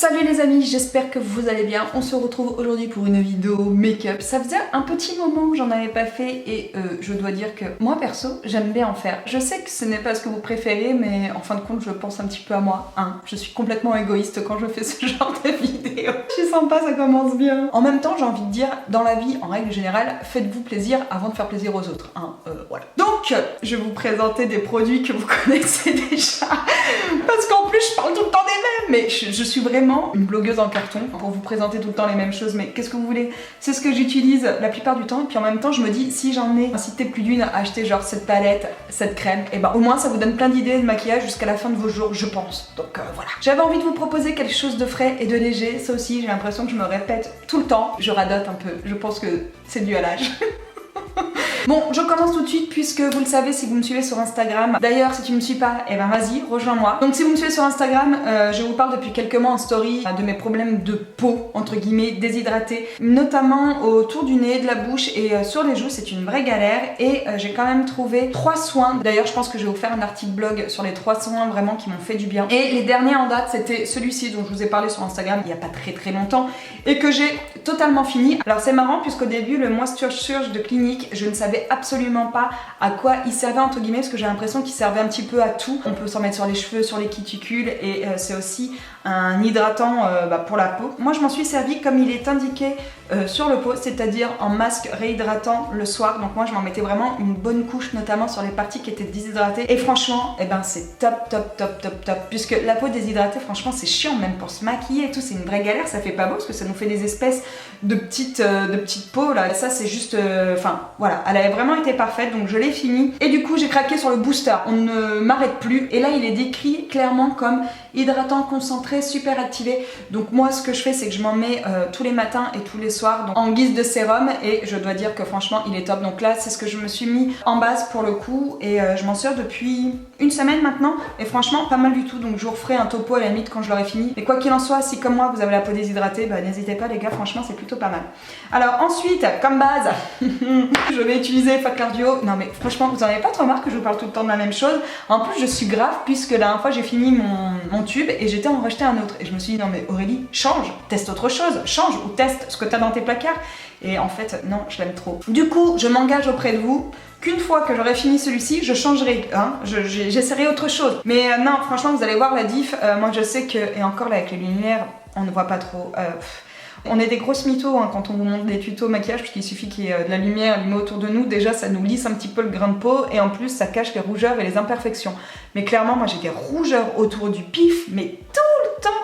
Salut les amis, j'espère que vous allez bien. On se retrouve aujourd'hui pour une vidéo make-up. Ça faisait un petit moment que j'en avais pas fait et je dois dire que moi perso, j'aime bien en faire. Je sais que ce n'est pas ce que vous préférez, mais en fin de compte, je pense un petit peu à moi. Hein. Je suis complètement égoïste quand je fais ce genre de vidéo. Je suis sympa, ça commence bien. En même temps, j'ai envie de dire, dans la vie, en règle générale, faites-vous plaisir avant de faire plaisir aux autres. Hein. Voilà. Donc, je vais vous présenter des produits que vous connaissez déjà. Parce qu'en plus, je parle tout le temps des mêmes. Mais je suis vraiment une blogueuse en carton pour vous présenter tout le temps les mêmes choses, mais qu'est-ce que vous voulez, c'est ce que j'utilise la plupart du temps, et puis en même temps je me dis si j'en ai incité plus d'une à acheter genre cette palette, cette crème, et ben au moins ça vous donne plein d'idées de maquillage jusqu'à la fin de vos jours, je pense. Donc voilà, j'avais envie de vous proposer quelque chose de frais et de léger. Ça aussi j'ai l'impression que je me répète tout le temps, je radote un peu, je pense que c'est dû à l'âge. Bon, je commence tout de suite puisque vous le savez si vous me suivez sur Instagram. D'ailleurs, si tu me suis pas, eh ben vas-y, rejoins-moi. Donc si vous me suivez sur Instagram, je vous parle depuis quelques mois en story de mes problèmes de peau, entre guillemets, déshydratée, notamment autour du nez, de la bouche et sur les joues, c'est une vraie galère. Et j'ai quand même trouvé 3 soins. D'ailleurs, je pense que je vais vous faire un article blog sur les 3 soins vraiment qui m'ont fait du bien. Et les derniers en date, c'était celui-ci dont je vous ai parlé sur Instagram il y a pas très longtemps et que j'ai totalement fini. Alors c'est marrant puisqu'au début, le Moisture Surge de Clinique, je ne savais absolument pas à quoi il servait entre guillemets, parce que j'ai l'impression qu'il servait un petit peu à tout. On peut s'en mettre sur les cheveux, sur les cuticules, et c'est aussi un hydratant pour la peau. Moi je m'en suis servi comme il est indiqué sur le pot, c'est-à-dire en masque réhydratant le soir. Donc moi je m'en mettais vraiment une bonne couche, notamment sur les parties qui étaient déshydratées, et franchement eh ben c'est top, puisque la peau déshydratée franchement c'est chiant même pour se maquiller et tout, c'est une vraie galère, ça fait pas beau parce que ça nous fait des espèces de petites peaux là. Ça c'est juste, enfin voilà, elle avait vraiment été parfaite, donc je l'ai fini. Et du coup j'ai craqué sur le booster, on ne m'arrête plus, et là il est décrit clairement comme hydratant concentré super activé. Donc moi ce que je fais c'est que je m'en mets tous les matins et tous les soirs, donc en guise de sérum, et je dois dire que franchement il est top. Donc là c'est ce que je me suis mis en base pour le coup, et je m'en sers depuis une semaine maintenant, et franchement pas mal du tout. Donc je vous referai un topo à la limite quand je l'aurai fini, mais quoi qu'il en soit, si comme moi vous avez la peau déshydratée, bah n'hésitez pas les gars, franchement c'est plutôt pas mal. Alors ensuite, comme base je vais utiliser Faclar Duo. Non mais franchement vous en avez pas trop marre que je vous parle tout le temps de la même chose? En plus je suis grave, puisque la dernière fois j'ai fini mon tube et j'étais en rejeter un autre, et je me suis dit non mais Aurélie, change, teste autre chose, change ou teste ce que t'as dans tes placards. Et en fait non, je l'aime trop. Du coup je m'engage auprès de vous qu'une fois que j'aurai fini celui-ci, je changerai, hein, j'essaierai autre chose. Mais non, franchement vous allez voir la diff. Moi je sais que, et encore là avec les lumières on ne voit pas trop. On est des grosses mythos hein, quand on vous montre des tutos maquillage, puisqu'il suffit qu'il y ait de la lumière allumée autour de nous. Déjà ça nous lisse un petit peu le grain de peau, et en plus ça cache les rougeurs et les imperfections. Mais clairement moi j'ai des rougeurs autour du pif, mais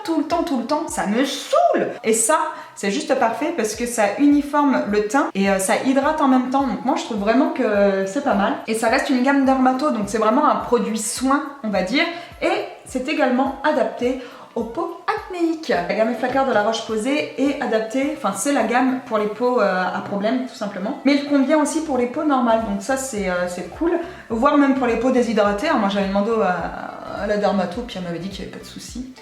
tout le temps, ça me saoule. Et ça c'est juste parfait parce que ça uniforme le teint et ça hydrate en même temps. Donc moi je trouve vraiment que c'est pas mal. Et ça reste une gamme dermato, donc c'est vraiment un produit soin on va dire, et c'est également adapté aux peaux acnéiques. La gamme Faclar de La Roche-Posay est adaptée, enfin c'est la gamme pour les peaux à problème tout simplement, mais il convient aussi pour les peaux normales, donc ça c'est cool, voire même pour les peaux déshydratées. Alors moi j'avais demandé à la dermato, puis elle m'avait dit qu'il n'y avait pas de souci.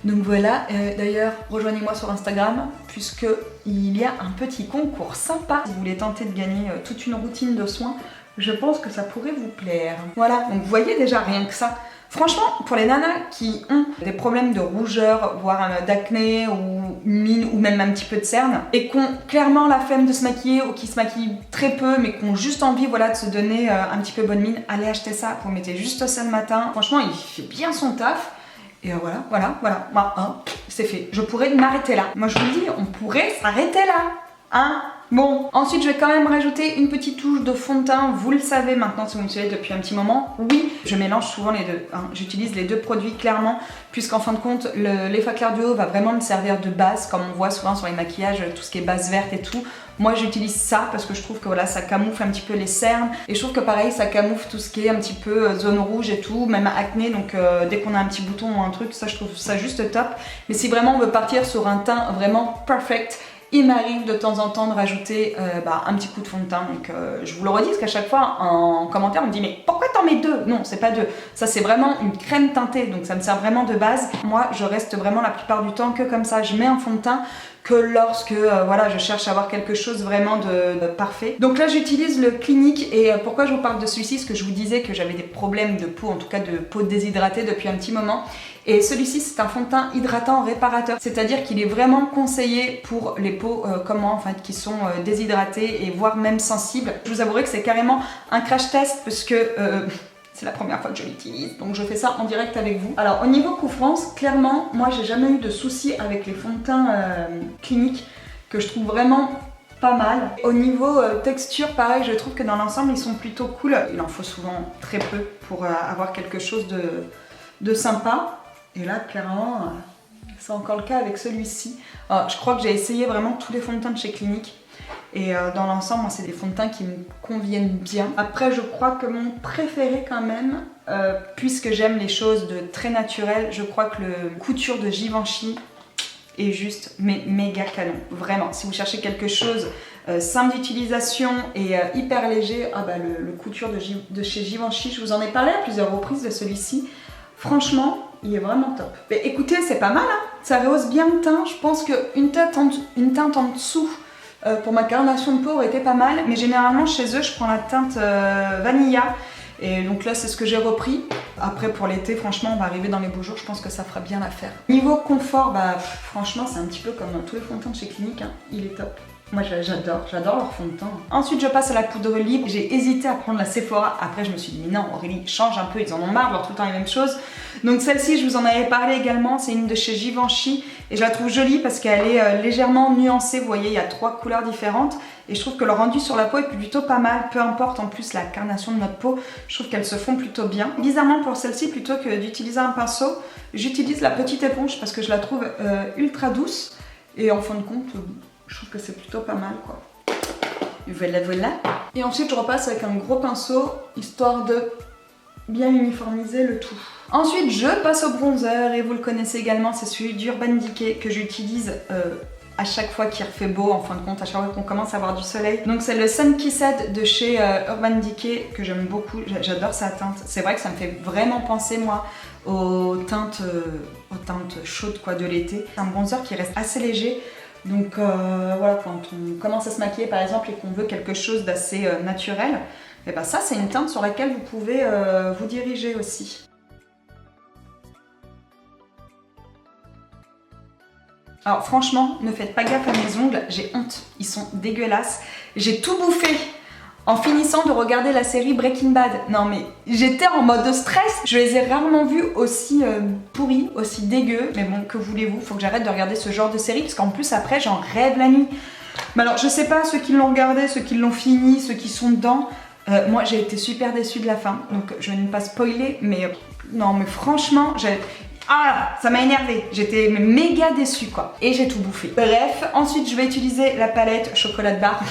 Donc voilà, d'ailleurs rejoignez-moi sur Instagram puisque il y a un petit concours sympa. Si vous voulez tenter de gagner toute une routine de soins, je pense que ça pourrait vous plaire. Voilà, donc vous voyez déjà rien que ça. Franchement, pour les nanas qui ont des problèmes de rougeur, voire d'acné ou mine, ou même un petit peu de cerne, et qui ont clairement la flemme de se maquiller, ou qui se maquillent très peu mais qui ont juste envie voilà, de se donner un petit peu bonne mine, allez acheter ça. Vous mettez juste ça le matin, franchement il fait bien son taf. Et voilà, hein, c'est fait. Je pourrais m'arrêter là. Moi je vous le dis, on pourrait s'arrêter là, hein. Bon, ensuite je vais quand même rajouter une petite touche de fond de teint. Vous le savez maintenant si vous me suivez depuis un petit moment. Oui, je mélange souvent les deux, hein. J'utilise les deux produits clairement, puisqu'en fin de compte les Faclar Duo va vraiment me servir de base, comme on voit souvent sur les maquillages, tout ce qui est base verte et tout. Moi j'utilise ça parce que je trouve que voilà, ça camoufle un petit peu les cernes, et je trouve que pareil ça camoufle tout ce qui est un petit peu zone rouge et tout, même acné. Donc dès qu'on a un petit bouton ou un truc, ça je trouve ça juste top. Mais si vraiment on veut partir sur un teint vraiment perfect, il m'arrive de temps en temps de rajouter un petit coup de fond de teint. Donc je vous le redis parce qu'à chaque fois en commentaire on me dit mais pourquoi t'en mets deux? Non, c'est pas deux, ça c'est vraiment une crème teintée, donc ça me sert vraiment de base. Moi je reste vraiment la plupart du temps que comme ça, je mets un fond de teint que lorsque voilà, je cherche à avoir quelque chose vraiment de parfait. Donc là j'utilise le Clinique, et pourquoi je vous parle de celui-ci, parce que je vous disais que j'avais des problèmes de peau, en tout cas de peau déshydratée depuis un petit moment. Et celui-ci, c'est un fond de teint hydratant réparateur, c'est-à-dire qu'il est vraiment conseillé pour les peaux comme moi, en fait, qui sont déshydratées et voire même sensibles. Je vous avouerai que c'est carrément un crash test parce que c'est la première fois que je l'utilise, donc je fais ça en direct avec vous. Alors au niveau couvrance, clairement, moi j'ai jamais eu de soucis avec les fonds de teint cliniques que je trouve vraiment pas mal. Au niveau texture, pareil, je trouve que dans l'ensemble ils sont plutôt cool. Il en faut souvent très peu pour avoir quelque chose de sympa. Et là, clairement, c'est encore le cas avec celui-ci. Je crois que j'ai essayé vraiment tous les fonds de teint de chez Clinique. Et dans l'ensemble, moi, c'est des fonds de teint qui me conviennent bien. Après, je crois que mon préféré quand même, puisque j'aime les choses de très naturelles, je crois que le couture de Givenchy est juste méga canon. Vraiment, si vous cherchez quelque chose simple d'utilisation et hyper léger, le couture de chez Givenchy, je vous en ai parlé à plusieurs reprises de celui-ci. Franchement, il est vraiment top. Mais écoutez, c'est pas mal, hein, ça rehausse bien le teint. Je pense qu'une teinte en dessous pour ma carnation de peau aurait été pas mal. Mais généralement, chez eux, je prends la teinte Vanilla. Et donc là, c'est ce que j'ai repris. Après, pour l'été, franchement, on va arriver dans les beaux jours. Je pense que ça fera bien l'affaire. Niveau confort, franchement, c'est un petit peu comme tous les fonds de teint de chez Clinique. Hein. Il est top. Moi j'adore leur fond de teint. Ensuite je passe à la poudre libre. J'ai hésité à prendre la Sephora. Après je me suis dit mais non Aurélie, change un peu, ils en ont marre de voir tout le temps les mêmes choses. Donc celle-ci je vous en avais parlé également, c'est une de chez Givenchy. Et je la trouve jolie parce qu'elle est légèrement nuancée. Vous voyez, il y a 3 couleurs différentes. Et je trouve que le rendu sur la peau est plutôt pas mal. Peu importe en plus la carnation de notre peau, je trouve qu'elles se font plutôt bien. Bizarrement pour celle-ci, plutôt que d'utiliser un pinceau, j'utilise la petite éponge parce que je la trouve ultra douce. Et en fin de compte, je trouve que c'est plutôt pas mal quoi. Voilà. Et ensuite je repasse avec un gros pinceau, histoire de bien uniformiser le tout. Ensuite je passe au bronzer et vous le connaissez également, c'est celui d'Urban Decay que j'utilise à chaque fois qu'il refait beau, en fin de compte, à chaque fois qu'on commence à avoir du soleil. Donc c'est le Sun Kissed de chez Urban Decay que j'aime beaucoup, j'adore sa teinte. C'est vrai que ça me fait vraiment penser moi aux teintes chaudes quoi, de l'été. C'est un bronzer qui reste assez léger. Donc voilà, quand on commence à se maquiller par exemple et qu'on veut quelque chose d'assez naturel, et ça c'est une teinte sur laquelle vous pouvez vous diriger aussi. Alors franchement, ne faites pas gaffe à mes ongles, j'ai honte, ils sont dégueulasses. J'ai tout bouffé en finissant de regarder la série Breaking Bad. Non mais j'étais en mode stress. Je les ai rarement vus aussi pourris, aussi dégueux. Mais bon, que voulez-vous, faut que j'arrête de regarder ce genre de série parce qu'en plus après j'en rêve la nuit. Mais alors je sais pas, ceux qui l'ont regardé, ceux qui l'ont fini, ceux qui sont dedans. Moi j'ai été super déçue de la fin. Donc je vais ne pas spoiler, mais non mais franchement, ça m'a énervée, j'étais méga déçue quoi. Et j'ai tout bouffé. Bref, ensuite je vais utiliser la palette Chocolat Bar.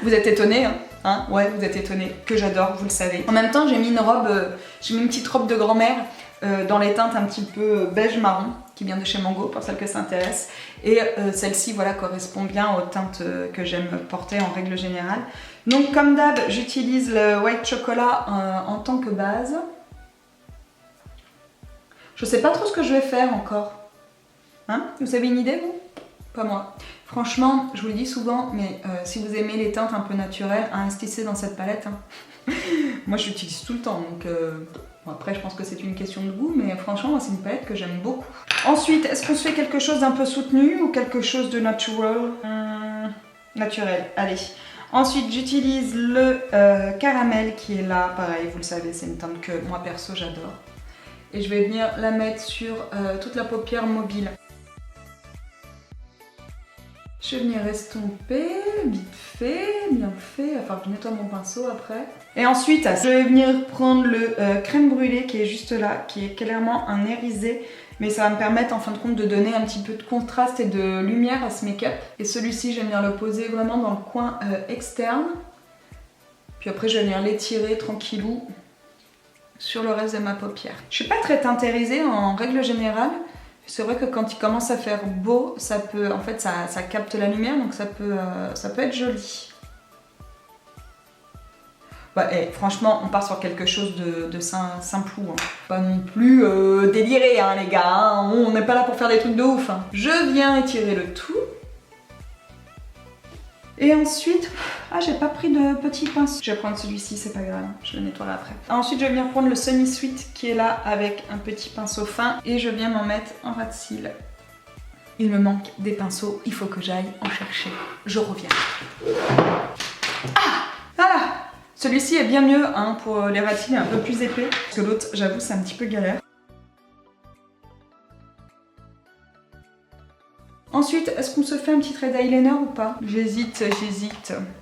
Vous êtes étonnés, hein? Ouais, vous êtes étonnés, que j'adore, vous le savez. En même temps, j'ai mis une petite robe de grand-mère dans les teintes un petit peu beige marron, qui vient de chez Mango, pour celles que ça intéresse. Et celle-ci, voilà, correspond bien aux teintes que j'aime porter en règle générale. Donc, comme d'hab, j'utilise le White Chocolat en tant que base. Je sais pas trop ce que je vais faire encore. Hein? Vous avez une idée, vous? Pas moi. Franchement, je vous le dis souvent, mais si vous aimez les teintes un peu naturelles, investissez dans cette palette. Hein. Moi, je l'utilise tout le temps, donc bon, après, je pense que c'est une question de goût, mais franchement, c'est une palette que j'aime beaucoup. Ensuite, est-ce qu'on se fait quelque chose d'un peu soutenu ou quelque chose de natural? Naturel, allez. Ensuite, j'utilise le caramel qui est là, pareil, vous le savez, c'est une teinte que moi, perso, j'adore. Et je vais venir la mettre sur toute la paupière mobile. Je vais venir estomper, vite fait, bien fait, enfin je nettoie mon pinceau après. Et ensuite, je vais venir prendre le crème brûlée qui est juste là, qui est clairement un irisé, mais ça va me permettre en fin de compte de donner un petit peu de contraste et de lumière à ce make-up. Et celui-ci, je vais venir le poser vraiment dans le coin externe. Puis après, je vais venir l'étirer tranquillou sur le reste de ma paupière. Je suis pas très teintérisée en règle générale. C'est vrai que quand il commence à faire beau, ça peut, en fait, ça capte la lumière, donc ça peut être joli. Bah, franchement, on part sur quelque chose de simplou. Hein. Pas non plus déliré, hein, les gars. Hein. On n'est pas là pour faire des trucs de ouf. Hein. Je viens étirer le tout. Et ensuite, ah j'ai pas pris de petit pinceau. Je vais prendre celui-ci, c'est pas grave, je le nettoierai après. Ensuite je vais venir prendre le semi-sweet qui est là avec un petit pinceau fin et je viens m'en mettre en ras de cils. Il me manque des pinceaux, il faut que j'aille en chercher. Je reviens. Ah voilà. Celui-ci est bien mieux hein, pour les ras de cils, il est un peu plus épais. Parce que l'autre, j'avoue, c'est un petit peu galère. Ensuite, est-ce qu'on se fait un petit trait d'eyeliner ou pas? J'hésite.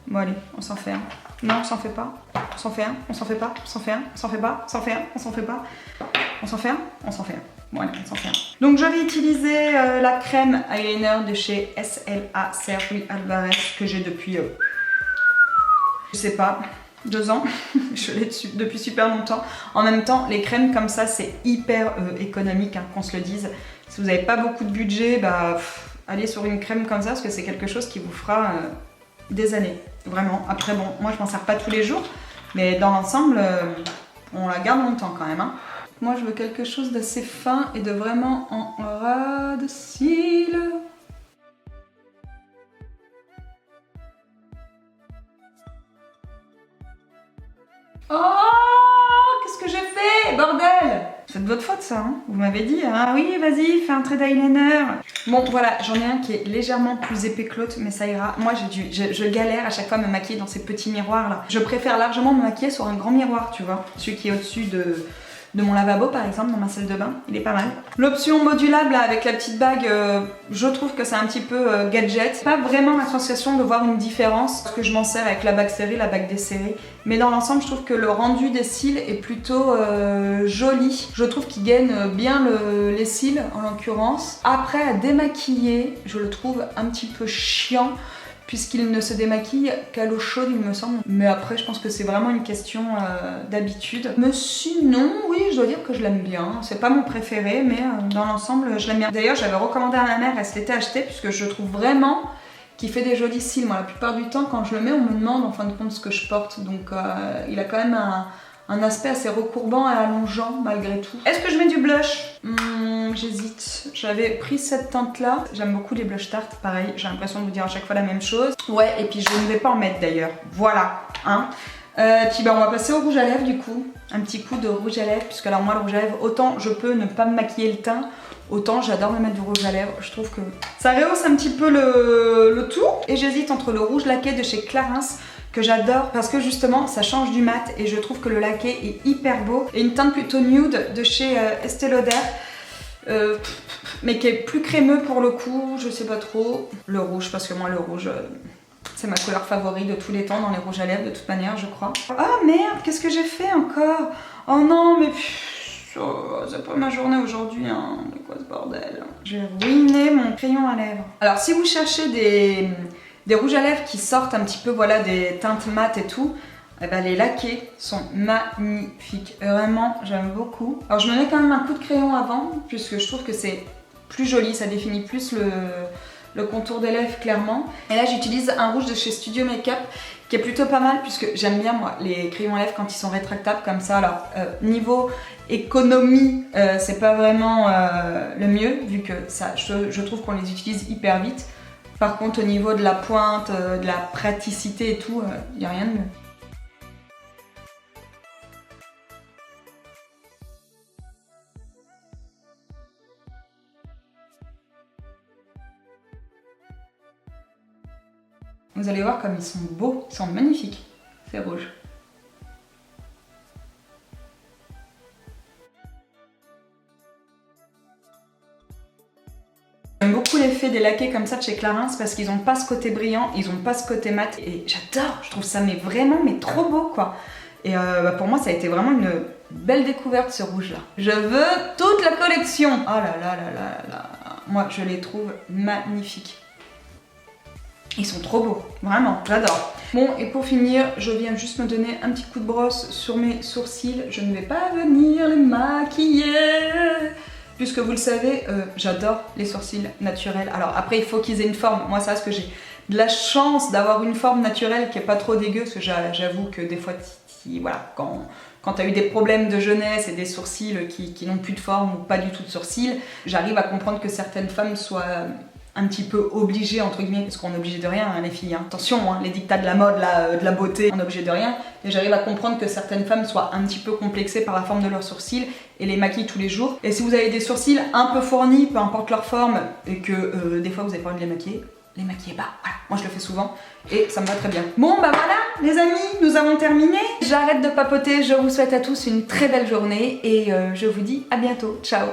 Bon allez, on s'en fait un. Non, on s'en fait pas. On s'en fait un, on s'en fait pas, on s'en fait un, on s'en fait pas, on s'en fait un, on s'en fait pas. On s'en fait un, on s'en fait un. Bon allez, on s'en fait un. Donc je vais utiliser la crème eyeliner de chez SLA Sergi Alvarez que j'ai depuis, je sais pas, 2 ans. Je l'ai depuis super longtemps. En même temps, les crèmes comme ça, c'est hyper économique, hein, qu'on se le dise. Si vous n'avez pas beaucoup de budget, bah... allez sur une crème comme ça parce que c'est quelque chose qui vous fera des années, vraiment. Après bon, moi je m'en sers pas tous les jours, mais dans l'ensemble, on la garde longtemps quand même. Hein. Moi je veux quelque chose d'assez fin et de vraiment en ras de cils. Oh, qu'est-ce que j'ai fait, bordel! C'est de votre faute ça, hein. Vous m'avez dit, ah oui, vas-y, fais un trait d'eyeliner. Bon, voilà, j'en ai un qui est légèrement plus épais que l'autre, mais ça ira. Moi, je galère à chaque fois à me maquiller dans ces petits miroirs là. Je préfère largement me maquiller sur un grand miroir, tu vois. Celui qui est au-dessus de mon lavabo par exemple, dans ma salle de bain, il est pas mal. L'option modulable là, avec la petite bague, je trouve que c'est un petit peu gadget. Pas vraiment la sensation de voir une différence, parce que je m'en sers avec la bague serrée, la bague desserrée. Mais dans l'ensemble, je trouve que le rendu des cils est plutôt joli. Je trouve qu'il gagne bien les cils en l'occurrence. Après, à démaquiller, je le trouve un petit peu chiant, puisqu'il ne se démaquille qu'à l'eau chaude il me semble. Mais après je pense que c'est vraiment une question d'habitude. Mais sinon, oui, je dois dire que je l'aime bien. C'est pas mon préféré, mais dans l'ensemble je l'aime bien. D'ailleurs j'avais recommandé à ma mère, elle se l'était acheté, puisque je trouve vraiment qu'il fait des jolis cils. Moi la plupart du temps quand je le mets on me demande en fin de compte ce que je porte. Donc il a quand même un aspect assez recourbant et allongeant malgré tout. Est-ce que je mets du blush? J'hésite. J'avais pris cette teinte là. J'aime beaucoup les blush tartes, pareil. J'ai l'impression de vous dire à chaque fois la même chose. Ouais, et puis je ne vais pas en mettre d'ailleurs. Voilà, hein. Puis bah on va passer au rouge à lèvres du coup. Un petit coup de rouge à lèvres, puisque alors moi le rouge à lèvres, autant je peux ne pas me maquiller le teint, autant j'adore me mettre du rouge à lèvres. Je trouve que ça rehausse un petit peu le tout. Et j'hésite entre le rouge laqué de chez Clarins, que j'adore parce que justement ça change du mat et je trouve que le laqué est hyper beau, et une teinte plutôt nude de chez Estée Lauder, mais qui est plus crémeux pour le coup, je sais pas trop. Le rouge, parce que moi le rouge c'est ma couleur favorite de tous les temps dans les rouges à lèvres de toute manière je crois. Oh merde, qu'est-ce que j'ai fait encore? Oh non mais c'est pas ma journée aujourd'hui, hein. De quoi ce bordel? J'ai ruiné mon crayon à lèvres. Alors si vous cherchez des rouges à lèvres qui sortent un petit peu, voilà, des teintes mates et tout, eh ben, les laqués sont magnifiques. Vraiment, j'aime beaucoup. Alors je me mets quand même un coup de crayon avant, puisque je trouve que c'est plus joli, ça définit plus le contour des lèvres clairement. Et là j'utilise un rouge de chez Studio Makeup qui est plutôt pas mal, puisque j'aime bien moi les crayons à lèvres quand ils sont rétractables comme ça. Alors niveau économie, c'est pas vraiment le mieux, vu que ça, je trouve qu'on les utilise hyper vite. Par contre au niveau de la pointe, de la praticité et tout, il n'y a rien de mieux. Vous allez voir comme ils sont beaux, ils sont magnifiques, c'est rouge. J'aime beaucoup l'effet des laqués comme ça de chez Clarins parce qu'ils n'ont pas ce côté brillant, ils n'ont pas ce côté mat et j'adore, je trouve ça vraiment trop beau quoi. Et pour moi ça a été vraiment une belle découverte ce rouge là. Je veux toute la collection. Oh là là là là là, moi je les trouve magnifiques. Ils sont trop beaux, vraiment, j'adore. Bon, et pour finir, je viens juste me donner un petit coup de brosse sur mes sourcils. Je ne vais pas venir les maquiller, puisque vous le savez, j'adore les sourcils naturels. Alors après, il faut qu'ils aient une forme. Moi, ça, parce que j'ai de la chance d'avoir une forme naturelle qui est pas trop dégueu, parce que j'avoue que des fois, voilà, quand tu as eu des problèmes de jeunesse et des sourcils qui n'ont plus de forme ou pas du tout de sourcils, j'arrive à comprendre que certaines femmes soient un petit peu obligé entre guillemets, parce qu'on est obligé de rien hein, les filles, hein. Attention, hein, les dictats de la mode, de la beauté, on est obligé de rien. Et j'arrive à comprendre que certaines femmes soient un petit peu complexées par la forme de leurs sourcils et les maquillent tous les jours. Et si vous avez des sourcils un peu fournis, peu importe leur forme, et que des fois vous avez pas envie de les maquillez pas. Voilà, moi je le fais souvent et ça me va très bien. Bon bah voilà les amis, nous avons terminé. J'arrête de papoter, je vous souhaite à tous une très belle journée et je vous dis à bientôt. Ciao.